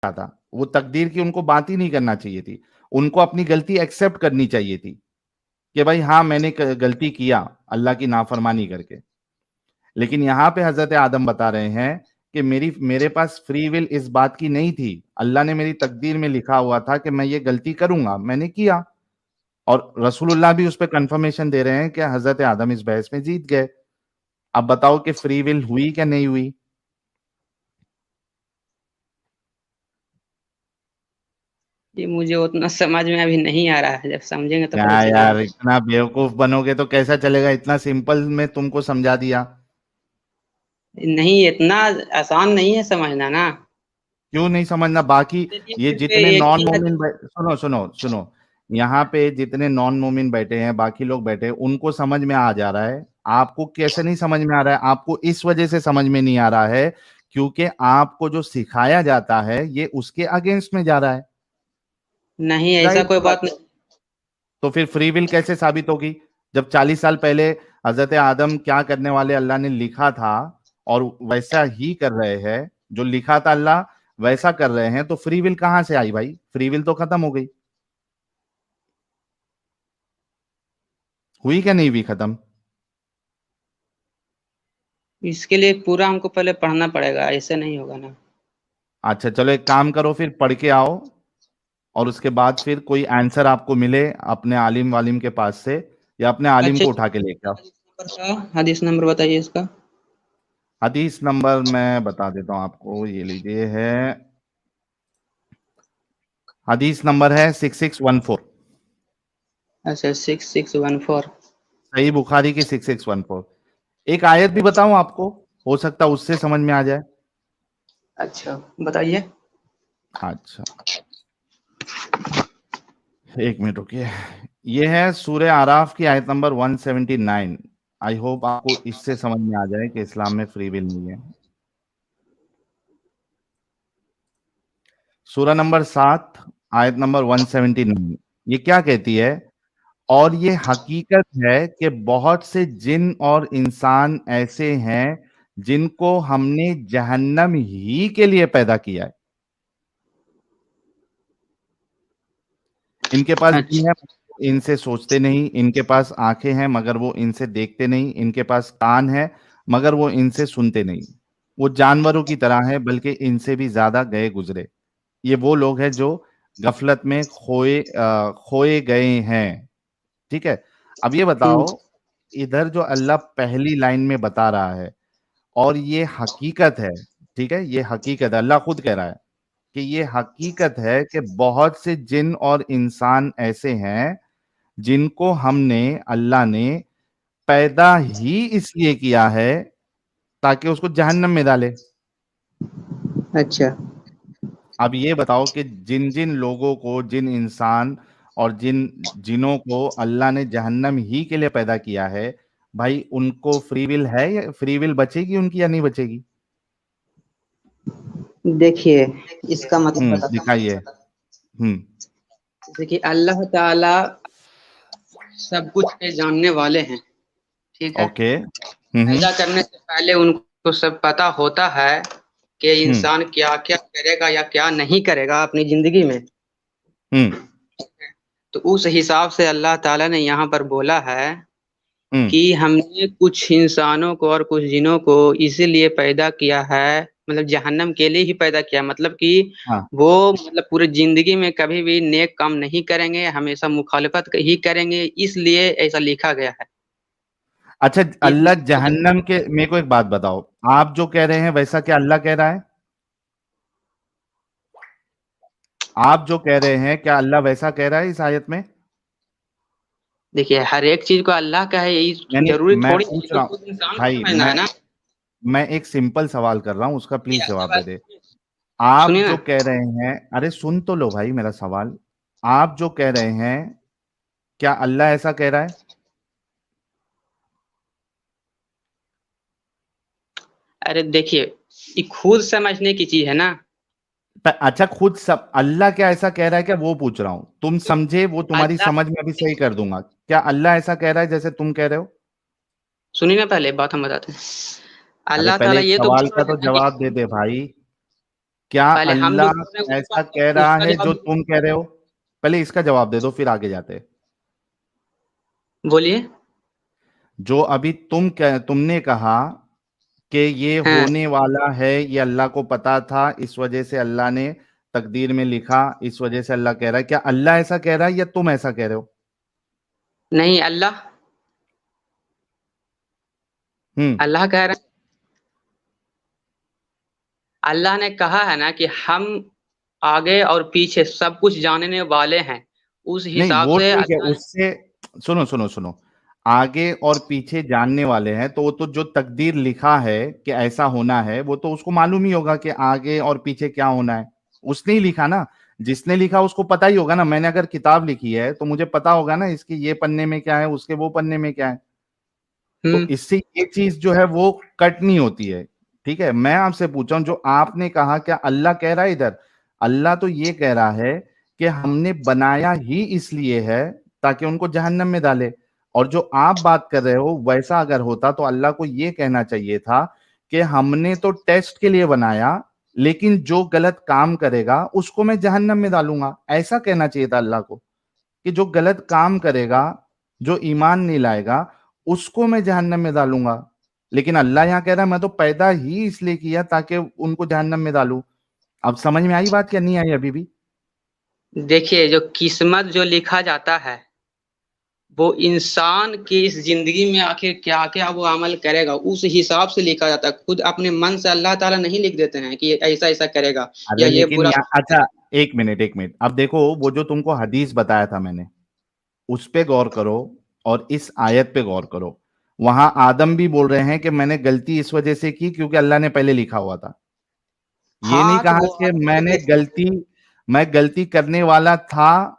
था, वो तकदीर की उनको बात ही नहीं करना चाहिए थी। उनको अपनी गलती एक्सेप्ट करनी चाहिए थी कि भाई हाँ, मैंने गलती किया अल्लाह की नाफरमानी करके। लेकिन यहाँ पे हजरत आदम बता रहे हैं कि मेरे पास फ्री विल इस बात की नहीं थी। अल्लाह ने मेरी तकदीर में लिखा हुआ था कि मैं ये गलती करूंगा, मैंने किया। और रसूलुल्लाह भी उस पर कंफर्मेशन दे रहे हैं कि हजरत आदम इस बहस में जीत गए। अब बताओ कि फ्री विल हुई क्या नहीं हुई? ये मुझे उतना समझ में अभी नहीं आ रहा है, जब समझेंगे तो क्या पता चलेगा। यार, इतना बेवकूफ बनोगे तो कैसा चलेगा? इतना सिंपल में तुमको समझा दिया। नहीं, इतना आसान नहीं है समझना ना। क्यों नहीं समझना? बाकी चलिए ये फिर जितने एक नॉन ही मोमिन, सुनो सुनो सुनो, यहाँ पे जितने नॉन मोमिन बैठे हैं, बाकी लोग बैठे हैं, उनको समझ में आ जा रहा है। आपको कैसे नहीं समझ में आ रहा है? आपको इस वजह से समझ में नहीं आ रहा है क्योंकि आपको जो सिखाया जाता है ये उसके अगेंस्ट में जा रहा है। नहीं, ऐसा जाहिर कोई सी बात बात है। नहीं। तो फिर फ्री विल कैसे साबित होगी जब 40 साल पहले हजरत आदम क्या करने वाले अल्लाह ने लिखा था और वैसा ही कर रहे हैं? जो लिखा था अल्लाह वैसा कर रहे हैं, तो फ्री विल कहां से आई भाई? फ्री विल तो खत्म हो गई। हुई क्या नहीं हुई खत्म? इसके लिए पूरा हमको पहले पढ़ना पड़ेगा, ऐसे नहीं होगा ना। अच्छा चलो, एक काम करो, फिर पढ़ के आओ और उसके बाद फिर कोई आंसर आपको मिले अपने आलिम वालिम के पास से, या अपने आलिम अच्छा, को उठा के लेके आओ। हदीस नंबर बताइए इसका। हदीस नंबर मैं बता देता हूं आपको, ये लीजिए है। हदीस नंबर है 6614। अच्छा, 6614। सही बुखारी की 6614। एक आयत भी बताऊं आपको, हो सकता है उससे समझ में आ जाए। अच्छा, बताइए। अच्छा, एक मिनट रुकिए। ये है सूरह आराफ की आयत नंबर 179। आई होप आपको इससे समझ में आ जाए कि इस्लाम में फ्री विल नहीं है। सूरह नंबर 7, आयत नंबर 179। ये क्या कहती है? और ये हकीकत है कि बहुत से जिन और इंसान ऐसे हैं जिनको हमने जहन्नम ही के लिए पैदा किया है। इनके पास दिल अच्छा। है, इनसे सोचते नहीं। इनके पास आंखें हैं मगर वो इनसे देखते नहीं। इनके पास कान है मगर वो इनसे सुनते नहीं। वो जानवरों की तरह है बल्कि इनसे भी ज्यादा गए गुजरे। ये वो लोग हैं जो गफलत में खोए गए हैं। ठीक है। अब ये हम्म। बताओ, इधर जो अल्लाह पहली लाइन में बता रहा है और ये हकीकत है, ठीक है, ये हकीकत है, अल्लाह खुद कह रहा है कि ये हकीकत है कि बहुत से जिन और इंसान ऐसे हैं जिनको हमने, अल्लाह ने पैदा ही इसलिए किया है ताकि उसको जहन्नम में डाले। अच्छा। अब ये बताओ कि जिन जिन लोगों को, जिन इंसान और जिन जिनों को अल्लाह ने जहन्नम ही के लिए पैदा किया है, भाई उनको फ्री विल है? या फ्री विल बचेगी उनकी या नहीं बचेगी? देखिए, इसका मतलब बताता हूँ। दिखाइए। हम्म। जैसे कि अल्लाह ताला सब कुछ के जानने वाले हैं, ठीक है। ओके। पैदा करने से पहले उनको सब पता होता है कि हम्म। इंसान क्या क्या करेगा या क्या नहीं करेगा अपनी जिंदगी में। हम्म। तो उस हिसाब से अल्लाह ताला ने यहाँ पर बोला है हम्म। कि हमने कुछ इंसानों को और कुछ जिनों को इसीलिए पैदा किया है, मतलब जहन्नम के लिए ही पैदा किया, मतलब कि हाँ। वो मतलब पूरी जिंदगी में कभी भी नेक काम नहीं करेंगे, हमेशा मुखालिफत ही करेंगे, इसलिए ऐसा लिखा गया है। अच्छा, अल्लाह इसलिए जहन्नम के, मेरे को एक बात बताओ, आप जो कह रहे हैं वैसा क्या अल्लाह कह रहा है? आप जो कह रहे हैं क्या अल्लाह वैसा कह रहा है इस आयत में? देखिए, हर एक चीज को अल्लाह का है यही यानी जरूरी मैं थोड़ी है, पूछ ये तो रहा हूं, खुद इंसान को भाई समझना है ना। मैं एक सिंपल सवाल कर रहा हूं, उसका ये प्लीज जवाब दे अच्छा, दे। आप सुनिए जो ना। कह रहे हैं, अरे सुन तो लो भाई मेरा सवाल। आप जो कह रहे हैं क्या अल्लाह ऐसा कह रहा है? अरे देखिए, ये खुद समझने की चीज है ना। अच्छा, खुद सब अल्लाह क्या ऐसा कह रहा है क्या, वो पूछ रहा हूं। तुम समझे, वो तुम्हारी अल्लाह, समझ में अभी सही कर दूंगा। क्या अल्लाह ऐसा कह रहा है जैसे तुम कह रहे हो? सुनिए ना, पहले बात हम बताते हैं। अरे अल्लाह पहले ताला एक ये तो सवाल बोल का रहा तो है ना कि जवाब दे दे भाई। क्या पहले हम जो बोल रहे हैं अल्लाह ऐसा कह रहा उसका है जवाब जो तुम कह रहे हो? पहले इसका जवाब दे दो, फिर आगे जाते हैं। बोलिए। जो अभी तुमने कहा कि ये हाँ, होने वाला है, ये अल्लाह को पता था, इस वजह से अल्लाह ने तकदीर में लिखा, इस वजह से अल्लाह कह रहा है, क्या अल्लाह ऐसा कह रहा है या तुम ऐसा कह रहे हो? नहीं, अल्लाह हम्म। अल्लाह कह रहे हैं। अल्लाह ने कहा है ना कि हम आगे और पीछे सब कुछ जानने वाले हैं। उस नहीं हिसाब वो से ठीक है, अल्लाह ने। उससे सुनो सुनो सुनो, आगे और पीछे जानने वाले हैं तो वो तो जो तकदीर लिखा है कि ऐसा होना है, वो तो उसको मालूम ही होगा कि आगे और पीछे क्या होना है। उसने ही लिखा ना, जिसने लिखा उसको पता ही होगा ना। मैंने अगर किताब लिखी है तो मुझे पता होगा ना इसके ये पन्ने में क्या है, उसके वो पन्ने में क्या है। तो हम्म। इससे ये चीज जो है वो कट नहीं होती है। ठीक है, मैं आपसे पूछा हूं, जो आपने कहा क्या अल्लाह कह रहा है इधर? अल्लाह तो ये कह रहा है कि हमने बनाया ही इसलिए है ताकि उनको जहन्नम में डाले। और जो आप बात कर रहे हो वैसा अगर होता तो अल्लाह को ये कहना चाहिए था कि हमने तो टेस्ट के लिए बनाया, लेकिन जो गलत काम करेगा उसको मैं जहन्नम में डालूंगा। ऐसा कहना चाहिए था अल्लाह को कि जो गलत काम करेगा, जो ईमान नहीं लाएगा, उसको मैं जहन्नम में डालूंगा। लेकिन अल्लाह यहां कह रहा है मैं तो पैदा ही इसलिए किया ताकि उनको जहन्नम में डालूं। अब समझ में आई बात क्या नहीं आई अभी भी? देखिए, जो किस्मत जो लिखा जाता है वो इंसान की इस जिंदगी में आखिर क्या क्या वो अमल करेगा उस हिसाब से लिखा जाता है। खुद अपने मन से अल्लाह ताला नहीं लिख देते हैं कि ऐसा ऐसा करेगा या अरे ये लेकिन बुरा। यहाँ अच्छा, एक मिनट एक मिनट, अब देखो वो जो तुमको हदीस बताया था मैंने, उस पे गौर करो और इस आयत पे गौर करो। वहां आदम भी बोल रहे हैं कि मैंने गलती इस वजह से की क्योंकि अल्लाह ने पहले लिखा हुआ था। ये नहीं हाँ, तो कहा वो कि आदम मैंने जैसे। गलती, मैं गलती करने वाला था,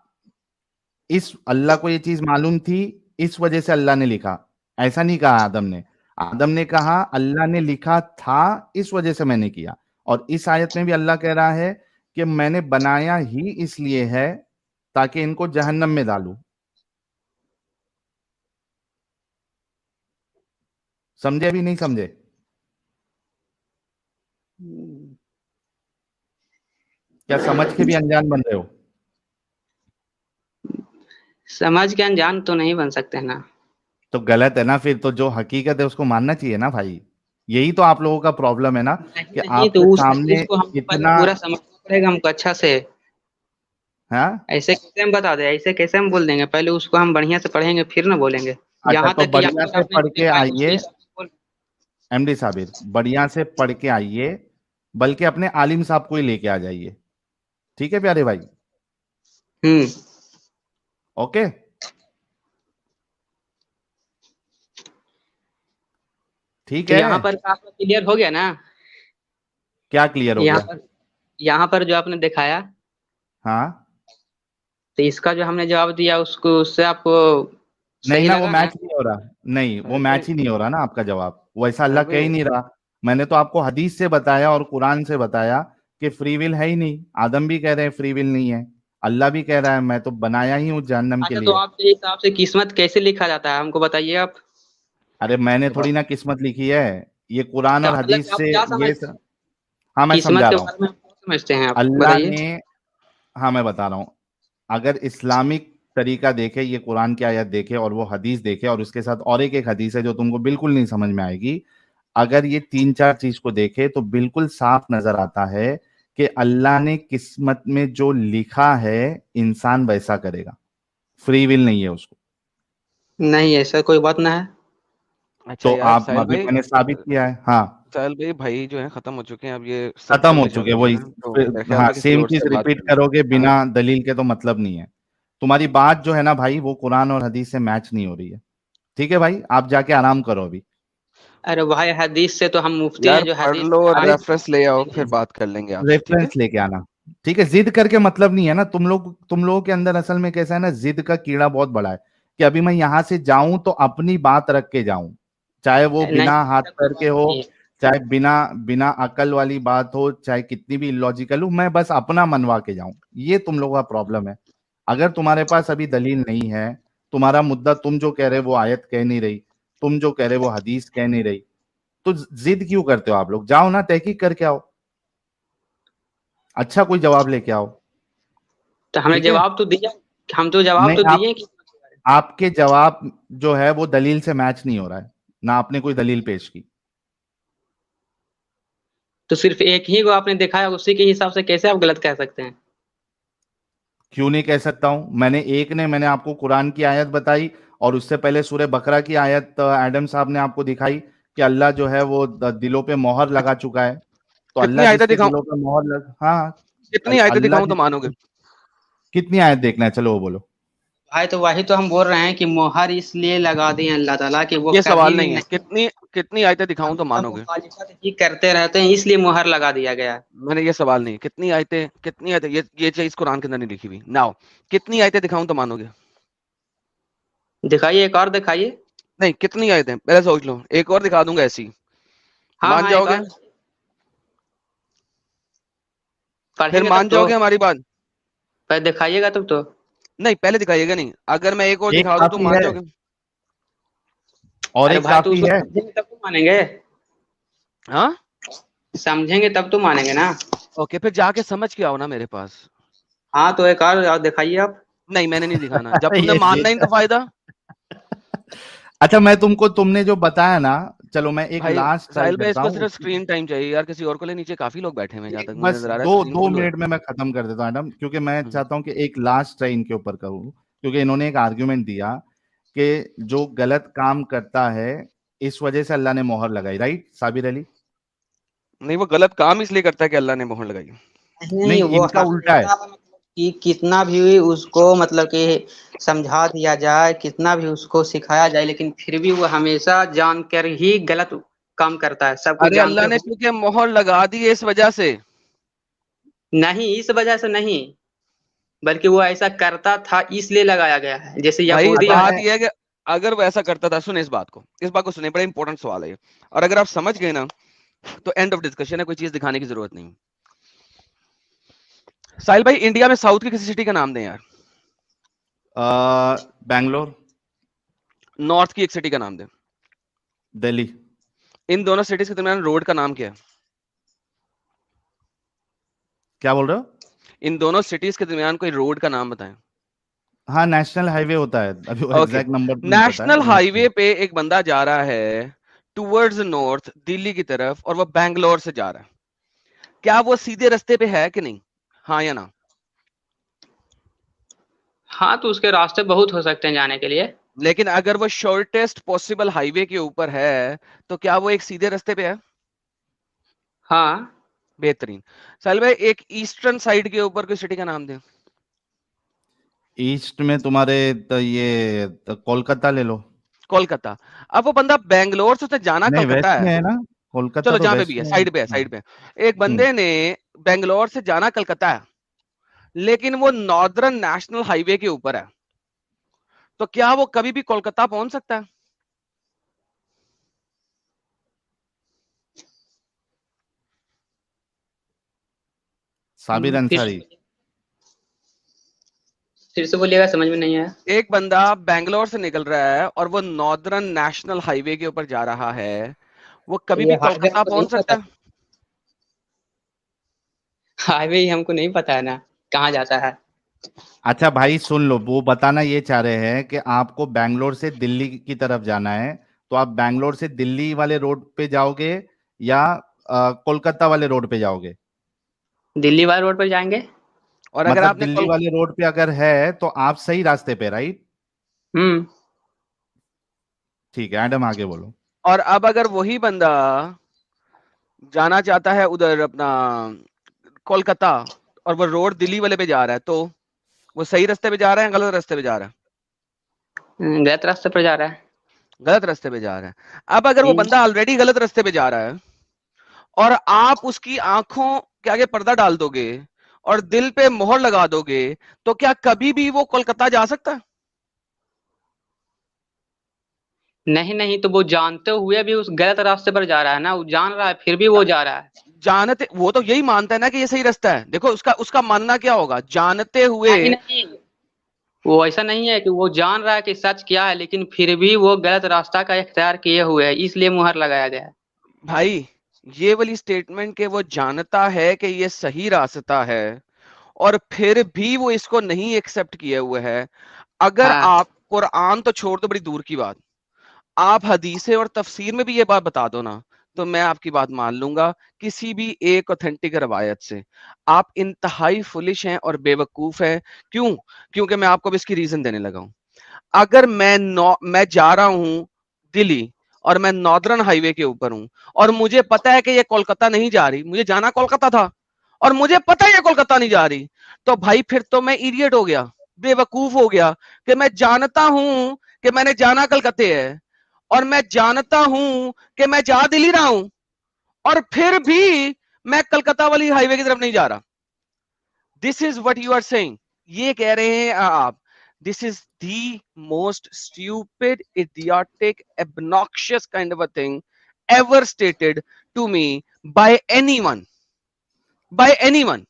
इस अल्लाह को ये चीज मालूम थी, इस वजह से अल्लाह ने लिखा। ऐसा नहीं कहा आदम ने। आदम ने कहा अल्लाह ने लिखा था, इस वजह से मैंने किया। और इस आयत में भी अल्लाह कह रहा है कि मैंने बनाया ही इसलिए है ताकि इनको जहन्नम में डालूं। समझे अभी नहीं समझे? क्या समझ के भी अनजान बन रहे हो? समझ के अनजान तो नहीं बन सकते ना। तो गलत है ना फिर, तो जो हकीकत है उसको मानना चाहिए ना भाई। यही तो आप लोगों का प्रॉब्लम है ना, नहीं कि नहीं, तो आपके उस सामने हदीस को हमको पहले इतना। पूरा समझना पड़ेगा हमको अच्छा से। हाँ। ऐसे कैसे हम बता दें, ऐसे कैसे हम बोल देंगे? पहले उसको हम बढ़िया से पढ़ेंगे फिर ना बोलेंगे। अच्छा यहाँ तो तक कि यहाँ बढ़िया पर से आपने पढ़ जो के देखा है उसके आइए, हिसाब से बोल। एमडी साबिर, बढ़िया से पढ़ के आइए, बल्कि अपने आलिम साहब को ही लेके आ जाइए। ठीक है प्यारे भाई? हम्म। ओके। ठीक तो है। यहाँ पर आपका क्लियर हो गया ना? क्या क्लियर हो यहाँ गया? पर यहाँ पर जो आपने दिखाया, हाँ। तो इसका जो हमने जवाब दिया उसको उससे आपको नहीं सही ना, वो लगा ना? मैच नहीं हो रहा। नहीं वो साहिल भाई, मैच ही नहीं हो रहा ना आपका जवाब, वैसा अल्लाह साहिल कह भाई, ही नहीं रहा। मैंने तो आपको हदीस से बताया और कुरान से बताया कि फ्री विल है ही नहीं। आदम भी कह रहे हैं फ्री विल नहीं है, अल्लाह भी कह रहा है मैं तो बनाया ही हूँ जहन्नम के अच्छा, तो लिए। आपके हिसाब से किस्मत कैसे लिखा जाता है हमको बताइए आप। अरे मैंने देखो थोड़ी ना किस्मत लिखी है, ये कुरान क्या और मतलब हदीस आप से क्या ये समझ हाँ मैं किस्मत समझा के रहा हूँ। बारे में आप क्या समझते हैं, आप अल्लाह बताइए। ने, हाँ मैं बता रहा हूँ, अगर इस्लामिक तरीका देखे, ये कुरान की आयत देखे और वो हदीस देखे, और उसके साथ और एक एक हदीस है जो तुमको बिल्कुल नहीं समझ में आएगी, अगर ये तीन चार चीज को देखे तो बिल्कुल साफ नजर आता है कि अल्लाह ने किस्मत में जो लिखा है इंसान वैसा करेगा। फ्री विल नहीं है उसको। नहीं, ऐसा कोई बात ना है। अच्छा तो यार, आप अभी मैंने साबित किया है। हाँ। साहिल भाई, भाई जो है खत्म हो चुके हैं, अब ये सर खत्म पे हो ले चुके जाना जो वही। है, तो मेरे ख्याल हाँ से किसी सेम और चीज से बात रिपीट करनी करोगे हाँ। बिना दलील के तो मतलब नहीं है। तुम्हारी बात जो है ना भाई वो कुरान और हदीस से मैच नहीं हो रही है। ठीक है भाई, आप जाके आराम करो अभी। अरे भाई, हदीस से तो हम मुफ्ती हैं यार जो पढ़ हदीस लो और अरे रेफरेंस ले आओ, फिर देंगे। बात कर लेंगे आपसे, ठीक है। रेफरेंस लेके आना। ठीक है, जिद करके मतलब नहीं है ना। तुम लोगों के अंदर असल में कैसा है ना, जिद का कीड़ा बहुत बड़ा है कि अभी मैं यहां से जाऊं तो अपनी बात रख के जाऊं, चाहे वो नहीं, बिना हाथ ऐसा कोई पैर के बात हो, नहीं है। चाहे बिना बिना अकल वाली बात हो, चाहे कितनी भी इलॉजिकल हो, मैं बस अपना मनवा के जाऊं। ये तुम लोगों का प्रॉब्लम है। अगर तुम्हारे पास अभी दलील नहीं है, तुम्हारा मुद्दा तुम जो कह रहे हो वो आयत कह नहीं रही, तुम जो कह रहे हो वो हदीस कह नहीं रही, तो जिद क्यों करते हो आप लोग? जाओ ना, तहकीक करके आओ। अच्छा कोई जवाब लेके आओ। तो हमने ठीक है, जवाब तो दिया, हम तो जवाब नहीं तो आप, दिए कि आपके जवाब जो है वो दलील से मैच नहीं हो रहा है, ना आपने कोई दलील पेश की। तो सिर्फ एक ही को आपने दिखाया, उसी के हिसाब से कैसे आप गलत कह सकते हैं? क्यों नहीं कह सकता हूं, मैंने आपको कुरान की आयत बताई, और उससे पहले सूरह बकरा की आयत एडम साहब ने आपको दिखाई कि अल्लाह जो है वो दिलों पे मोहर लगा चुका है। तो कितनी अल्लाह आयतें जिसके दिखाऊं, दिलों पे मोहर लग, हाँ, कितनी आयतें अल्लाह दिखाऊं तो मानोगे? कितनी आयत देखना है, चलो वो बोलो। भाई तो वही तो हम बोल रहे हैं कि मोहर इसलिए लगा दिए अल्लाह ताला कि वो ये कभी सवाल भी नहीं है, नहीं, कितनी कितनी आयतें दिखाऊं तो हमेशा मानोगे? मुखालिफत ही करते रहते हैं, इसलिए मोहर लगा दिया गया है। मैंने ये सवाल नहीं, कितनी आयतें, ये चीज कुरान के अंदर नहीं लिखी हुई। नाउ कितनी आयतें दिखाऊं तो मानोगे? दिखाइए, एक और दिखाइए। नहीं, कितनी आयतें पहले सोच लो, एक और दिखा दूंगा ऐसी, हाँ मान हाँ, एक जाओगे? और फिर पढ़ेंगे तब मान तो। जाओगे हमारी बात? पहले दिखाइएगा तब तो। नहीं, पहले दिखाइएगा नहीं, अगर मैं एक और एक दिखा दूं तो काफी मान है, जाओगे? और अरे एक भाई तो काफी उसको है। समझेंगे तब तो मानेंगे। हाँ, समझेंगे तब तो मानेंगे ना। ओके, फिर जाके समझ के आओ ना मेरे पास। हाँ तो एक और दिखाइए आप। नहीं, मैंने नहीं दिखाना, जब तुमने ये मानना ही नहीं तो फायदा। अच्छा, तुमने जो बताया ना, चलो मैं एक भाई लास्ट ट्राई साहिल भाई, करता इसको हूँ। सिर्फ स्क्रीन टाइम चाहिए यार, किसी और को ले, नीचे काफी लोग बैठे हुए हैं, जहां तक मुझे बस नजर आ रहा है, दो स्क्रीन दो फुल हो मिनट में मैं खत्म कर देता हूँ मैडम, क्योंकि मैं है। चाहता हूँ कि एक लास्ट ट्राई इनके ऊपर करूँ, क्योंकि इन्होंने एक आर्ग्यूमेंट दिया कि जो गलत काम करता है इस वजह से अल्लाह ने मोहर लगाई, राइट साबिर अली? नहीं, वो गलत काम इसलिए करता है कि अल्लाह ने मोहर लगाई। नहीं, नहीं, वो इनका उल्टा है। हमेशा मतलब कि कितना भी उसको मतलब कि समझा दिया जाए, कितना भी उसको सिखाया जाए, लेकिन फिर भी वो हमेशा जानकर ही गलत काम करता है, सब कुछ अरे जानते अल्लाह ने हुए। क्योंकि मोहर लगा दी है इस वजह से। नहीं, इस वजह से नहीं, बल्कि वो ऐसा करता था इसलिए लगाया गया है, जैसे भाई यहूदी अच्छा बात मैं, यह है कि अगर वो ऐसा करता था, सुने इस बात को सुने, बड़ा इंपॉर्टेंट सवाल है ये, और अगर आप समझ गए ना तो एंड ऑफ डिस्कशन है, कोई चीज दिखाने की जरूरत नहीं। साहिल भाई, इंडिया में साउथ की किसी सिटी का नाम दें यार। बैंगलोर। नॉर्थ की एक सिटी का नाम दें। दिल्ली। इन दोनों सिटीज के दरमियान रोड का नाम क्या है? क्या बोल रहे हो? इन दोनों सिटीज के दरमियान कोई रोड का नाम बताएं। हाँ, नेशनल हाईवे होता है, अभी वो ओके, एग्जैक्ट नंबर तो नहीं पता है, नेशनल नेशनल। हाईवे पे एक बंदा जा रहा है टूवर्ड्स नॉर्थ दिल्ली की तरफ, और वो बैंगलोर से जा रहा है, क्या वो सीधे रास्ते पे है कि नहीं? हाँ या ना? हाँ तो उसके रास्ते बहुत हो सकते हैं जाने के लिए। लेकिन अगर वो शॉर्टेस्ट पॉसिबल हाईवे के ऊपर है तो क्या वो एक सीधे रास्ते पे है? हाँ, बेहतरीन। साहिल भाई, एक ईस्टर्न साइड के ऊपर कोई सिटी का नाम दे। ईस्ट में तुम्हारे कोलकाता ले लो। कोलकाता। अब वो बंदा बैंगलोर से, उसने जाना नहीं, कलकत्ता वेस्ट है। में है ना, कोलकाता चलो, तो जहां पे भी वेस्ट है, में है। साइड पे है, साइड पे। एक बंदे ने बैंगलोर से जाना कलकत्ता है, लेकिन वो नॉर्दर्न नेशनल हाईवे के ऊपर है, तो क्या वो कभी भी कोलकाता पहुंच सकता है? साबिर अंसारी। फिर से बोलिएगा, समझ में नहीं आया। एक बंदा बैंगलोर से निकल रहा है और वो नॉर्दर्न नेशनल हाईवे के ऊपर जा रहा है, वो कभी ये भी हाईवे कोलकाता हमको नहीं पहुंच सकता पता, है? हाईवे ही हमको नहीं पता है ना कहाँ जाता है। अच्छा भाई सुन लो, वो बताना ये चाह रहे हैं कि आपको बैंगलोर से दिल्ली की तरफ जाना है, तो आप बैंगलोर से दिल्ली वाले रोड पे जाओगे या कोलकाता वाले रोड पे जाओगे? दिल्ली वाले रोड पर जाएंगे। और अगर मतलब आपने दिल्ली वाले रोड पे अगर है तो आप सही रास्ते पे, राइट? हम्म। ठीक है, एडम आगे बोलो। और अब अगर वही बंदा जाना चाहता है उधर अपना कोलकाता, और वो रोड दिल्ली वाले पे जा रहा है, तो वो सही रास्ते पे जा रहा है, गलत रास्ते पे जा रहा है? गलत रास्ते पर जा रहा है। गलत रास्ते पे जा रहा है। अब अगर वो बंदा ऑलरेडी गलत रास्ते पे जा रहा है और आप उसकी आंखों के आगे पर्दा डाल दोगे और दिल पे मोहर लगा दोगे, तो क्या कभी भी वो कोलकाता जा सकता है? नहीं नहीं, तो वो जानते हुए भी उस गलत रास्ते पर जा रहा है ना, वो जान रहा है फिर भी वो जा रहा है। जानते, वो तो यही मानता है ना कि ये सही रास्ता है। देखो, उसका उसका मानना क्या होगा जानते हुए? नहीं नहीं, वो ऐसा नहीं है कि वो जान रहा है कि सच क्या है, लेकिन फिर भी वो गलत रास्ता का इख्तियार किए हुए है, इसलिए मुहर लगाया गया है। भाई ये वाली स्टेटमेंट के वो जानता है कि ये सही रास्ता है और फिर भी वो इसको नहीं एक्सेप्ट किए हुए है। अगर हाँ आप कुरान तो छोड़ दो, बड़ी दूर की बात, आप हदीसें और तफसीर में भी ये बात बता दो ना, तो मैं आपकी बात मान लूंगा किसी भी एक ऑथेंटिक रवायत से। आप इंतहाई फुलिश हैं और बेवकूफ हैं। क्यों? क्योंकि मैं आपको अब इसकी रीजन देने लगा हूं। अगर मैं जा रहा हूं दिल्ली और मैं नॉर्दर्न हाईवे के ऊपर हूं और मुझे पता है कि ये कोलकाता नहीं जा रही, मुझे जाना कोलकाता था और मुझे पता है ये कोलकाता नहीं जा रही, तो भाई फिर तो मैं इडियट हो गया, बेवकूफ हो गया कि मैं जानता हूं कि मैंने जाना कलकत्ते है और मैं जानता हूं कि मैं जा दिल्ली रहा हूं और फिर भी मैं कलकत्ता वाली हाईवे की तरफ नहीं जा रहा। This is what you are saying. ये कह रहे हैं आप, this is the most stupid, idiotic, obnoxious kind of a thing ever stated to me by anyone, by anyone।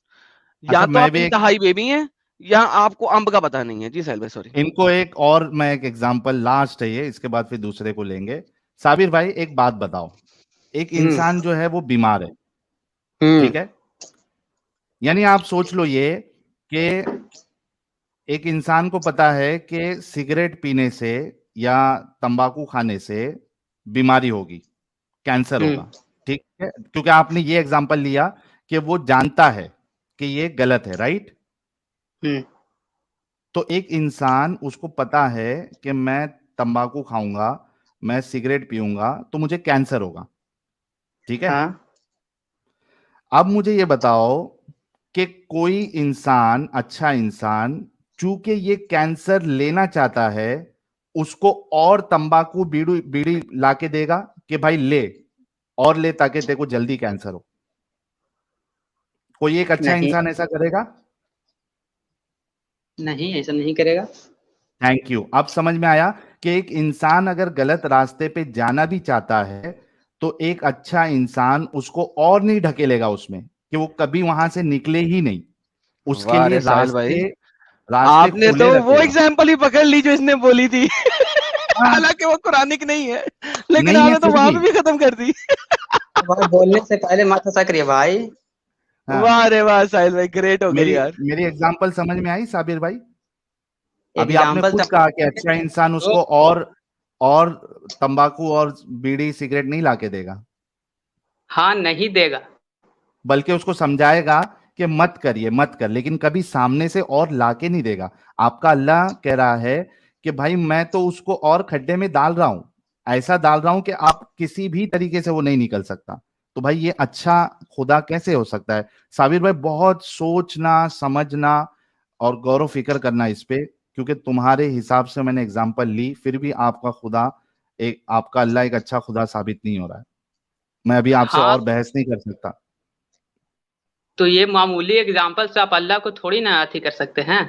या अच्छा, तो मैं आप भी एक इंतहाई बेबी हैं या आपको अंब का पता नहीं है। जी साहिल भाई, सॉरी। इनको एक और मैं एक एग्जांपल लास्ट है ये, इसके बाद फिर दूसरे को लेंगे। साबिर भाई एक बात बताओ, एक इंसान जो है वो बीमार है, ठीक है, यानी आप सोच लो ये कि एक इंसान को पता है कि सिगरेट पीने से या तंबाकू खाने से बीमारी होगी, कैंसर होगा, ठीक है, क्योंकि आपने ये एग्जांपल लिया कि वो जानता है कि ये गलत है, राइट। तो एक इंसान, उसको पता है कि मैं तंबाकू खाऊंगा, मैं सिगरेट पीऊंगा तो मुझे कैंसर होगा, ठीक है। हाँ अब मुझे ये बताओ कि कोई इंसान, अच्छा इंसान, चूंकि ये कैंसर लेना चाहता है, उसको और तंबाकू बीड़ी बीड़ी लाके देगा कि भाई ले और ले ताकि तेरे को जल्दी कैंसर हो? कोई एक अच्छा नहीं, इंसान ऐसा करेगा? नहीं ऐसा नहीं करेगा। Thank you. अब समझ में आया कि एक इंसान अगर गलत रास्ते पे जाना भी चाहता है तो एक अच्छा इंसान उसको और नहीं ढकेलेगा उसमें, कि वो कभी वहां से निकले ही नहीं, उसके वाह लिए रे साहिल भाई, रास्ते रास्ते आपने खुले तो वो रखेगा। एग्जाम्पल ही पकड़ ली जो इसने बोली थी। हाँ, हालांकि वो कुरानिक नहीं है, लेकिन नहीं है आपने तो फिर वहां भी। पे भी खत्म कर दी। भाई बोलने से पहले मत ऐसा करिए भाई। हाँ, वाह रे वाह साहिल भाई, ग्रेट हो गई मेरी यार। मेरी एग्जांपल समझ में आई साबिर भाई? अभी आपने एग्जाम्पल खुद कहा कि अच्छा इंसान तो उसको और तंबाकू और बीड़ी सिगरेट नहीं लाके देगा, हाँ नहीं देगा। बल्कि उसको समझाएगा कि मत करिए, मत कर, लेकिन कभी सामने से और लाके नहीं देगा। आपका अल्लाह कह रहा है कि भाई मैं तो उसको और खड्डे में डाल रहा हूं, ऐसा डाल रहा हूं कि आप किसी भी तरीके से वो नहीं निकल सकता। तो भाई ये अच्छा खुदा कैसे हो सकता है? साबिर भाई बहुत सोचना, समझना और गौर फिक्र करना इस पे, क्योंकि तुम्हारे हिसाब से मैंने एग्जाम्पल ली, फिर भी आपका खुदा, एक आपका अल्लाह एक अच्छा खुदा साबित नहीं हो रहा है। मैं अभी आपसे हाँ और बहस नहीं कर सकता। तो ये मामूली एग्जाम्पल से आप अल्लाह को थोड़ी ना अथी कर सकते हैं।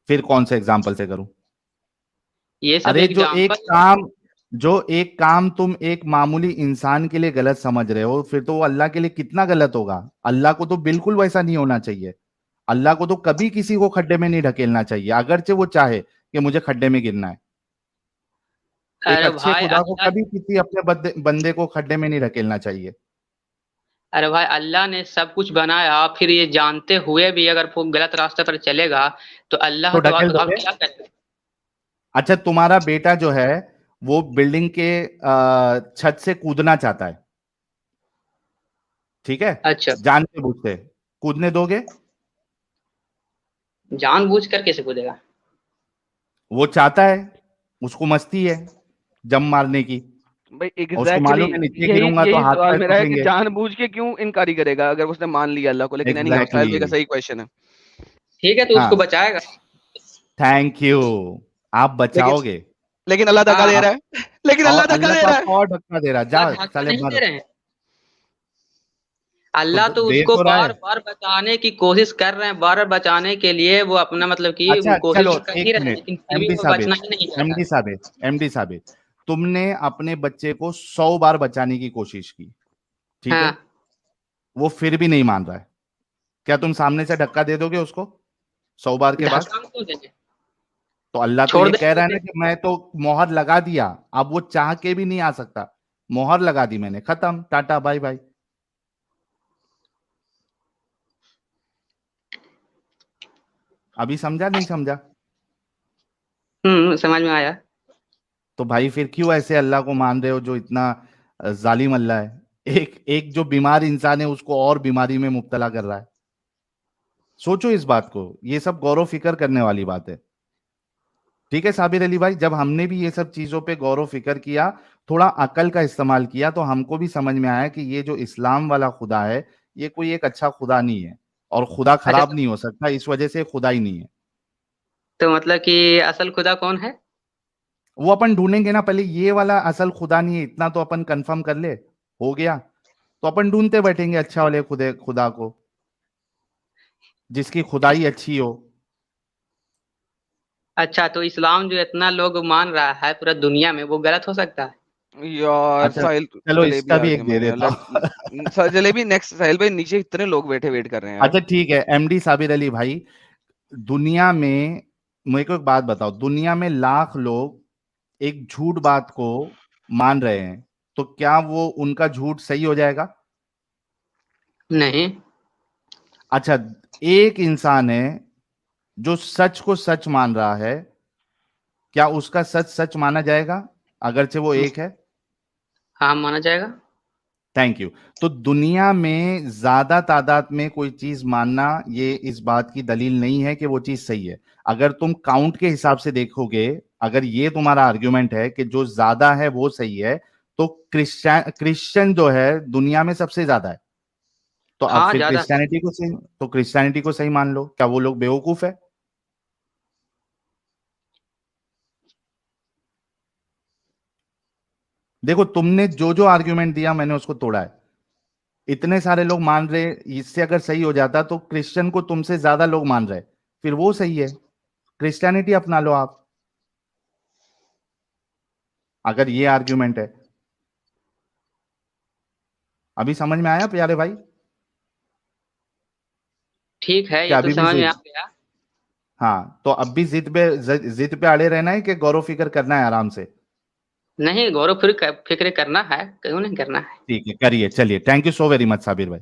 फिर कौन से एग्जाम्पल से करूं? ये सब अरे एग्जाम्पल। जो एक काम तुम एक मामूली इंसान के लिए गलत समझ रहे हो, फिर तो वो अल्लाह के लिए कितना गलत होगा। अल्लाह को तो बिल्कुल वैसा नहीं होना चाहिए। अल्लाह को तो कभी किसी को खड्डे में नहीं ढकेलना चाहिए, अगरचे वो चाहे कि मुझे खड्डे में गिरना है। एक अरे अच्छे भाई खुदा को अल्लाह, कभी किसी अपने बंदे को खड्डे में नहीं ढकेलना चाहिए। अरे भाई अल्लाह ने सब कुछ बनाया, फिर ये जानते हुए भी अगर वो गलत रास्ते पर चलेगा तो अल्लाह तो तो ढकेल आप दोगे? क्या करेंगे। अच्छा, तुम्हारा बेटा जो है वो बिल्डिंग के छत से कूदना चाहता है, ठीक है, अच्छा, जानते बूझते, कूदने दोगे? जानबूझ कर कैसे कूदेगा। वो चाहता है, उसको मस्ती है जम मारने की, भाई और उसको एग्जैक्टली मालूम है नीचे यही गिरूंगा तो यही हाथ सवाल पैर मेरा है कि टूटेंगे। जानबूझ के क्यों इनकारी करेगा अगर उसने मान लिया अल्लाह को। लेकिन एनी हाउ, साहिल एग्जैक्टली भाई का सही क्वेश्चन है। ठीक है तो उसको हाँ, बचाएगा। Thank you. आप लेकिन बचाओगे। लेकिन अल्लाह धक्का हाँ दे आप, रहा है। लेकिन और अल्लाह धक्का अल्लाह दे तो रहा है। आपको और धक्का दे रहा, जा अल्लाह धक्का साले नहीं मर। दे रहे हैं। तो अल्लाह तो दे उसको तो रहा है। बार बार बचाने की कोशिश कर रहे हैं, बार बार बचाने के लिए वो अपना मतलब कि अच्छा कोशिश चलो, तो कर ही एक रहे हैं, मिनट, लेकिन फिर भी एमडी वो साबिर, बचना ही नहीं चाहता। एमडी साबिर, एमडी साबिर, तुमने अपने बच्चे को 100 बार बचाने की कोशिश की, ठीक है, हाँ वो फिर भी नहीं मान रहा है, क्या तुम सामने से धक्का दे दोगे उसको 100 बार के बाद? धक्का हम क्यों देंगे। तो अल्लाह तो छोड़ ये कह देंगे रहा है ना उसे। कि मैं तो मोहर लगा दिया, अब वो चाह के भी नहीं आ सकता। मोहर लगा दी मैंने, खत्म, टाटा बाय बाय। अभी समझा नहीं समझा? समझ में आया। तो भाई फिर क्यों ऐसे अल्लाह को मान रहे हो जो इतना जालिम अल्लाह है? एक एक जो बीमार इंसान है उसको और बीमारी में मुब्तला कर रहा है। सोचो इस बात को, ये सब गौरव फिक्र करने वाली बात है। ठीक है साबिर अली भाई, जब हमने भी ये सब चीजों पे गौरव फिक्र किया, थोड़ा अकल का इस्तेमाल किया, तो हमको भी समझ में आया कि ये जो इस्लाम वाला खुदा है ये कोई एक अच्छा खुदा नहीं है, और खुदा अच्छा, खराब नहीं हो सकता, इस वजह से खुदा ही नहीं है। तो मतलब कि असल खुदा कौन है? वो अपन ढूंढेंगे ना, पहले ये वाला असल खुदा नहीं है, इतना तो अपन कंफर्म कर ले, हो गया, तो अपन ढूंढते बैठेंगे अच्छा वाले खुदा को, जिसकी खुदाई अच्छी हो। अच्छा, तो इस्लाम जो इतना लोग मान रहा है पूरा दुनिया में, वो गलत हो सकता है? यार अच्छा साहिल, चलो जलेबी इसका आ भी गया एक दे मेरे देता यहाँ। Sir jalebi next. साहिल भाई नीचे इतने लोग बैठे वेट कर रहे हैं यार। अच्छा ठीक है एमडी साबिर अली भाई, दुनिया में, मेरे को एक बात बताओ, दुनिया में लाख लोग एक झूठ बात को मान रहे हैं, तो क्या वो उनका झूठ सही हो जाएगा? नहीं। अच्छा, एक इंसान है जो सच को सच मान रहा है, क्या उसका सच सच माना जाएगा अगरचे वो एक है? हाँ, माना जाएगा। Thank you. तो दुनिया में ज्यादा तादाद में कोई चीज मानना ये इस बात की दलील नहीं है कि वो चीज सही है। अगर तुम काउंट के हिसाब से देखोगे, अगर ये तुम्हारा आर्ग्यूमेंट है कि जो ज्यादा है वो सही है, तो क्रिश्चियन जो है दुनिया में सबसे ज्यादा है, तो अब हाँ, फिर ज्यादा। क्रिश्चियनिटी को सही मान लो। क्या वो लोग बेवकूफ है? देखो तुमने जो जो आर्ग्यूमेंट दिया मैंने उसको तोड़ा है। इतने सारे लोग मान रहे, इससे अगर सही हो जाता तो क्रिश्चियन को तुमसे ज्यादा लोग मान रहे, फिर वो सही है, क्रिश्चियनिटी अपना लो आप, अगर ये आर्ग्यूमेंट है। अभी समझ में आया प्यारे भाई? ठीक है, ये क्या तो अभी भी समझ में आ जिद? गया। हाँ, तो अब भी जिद पे अड़े रहना है कि गौरव फिक्र करना है आराम से? नहीं, गौरव फिक्र करना है, क्यों नहीं करना है। ठीक है करिए, चलिए, thank you so very much Sabir भाई।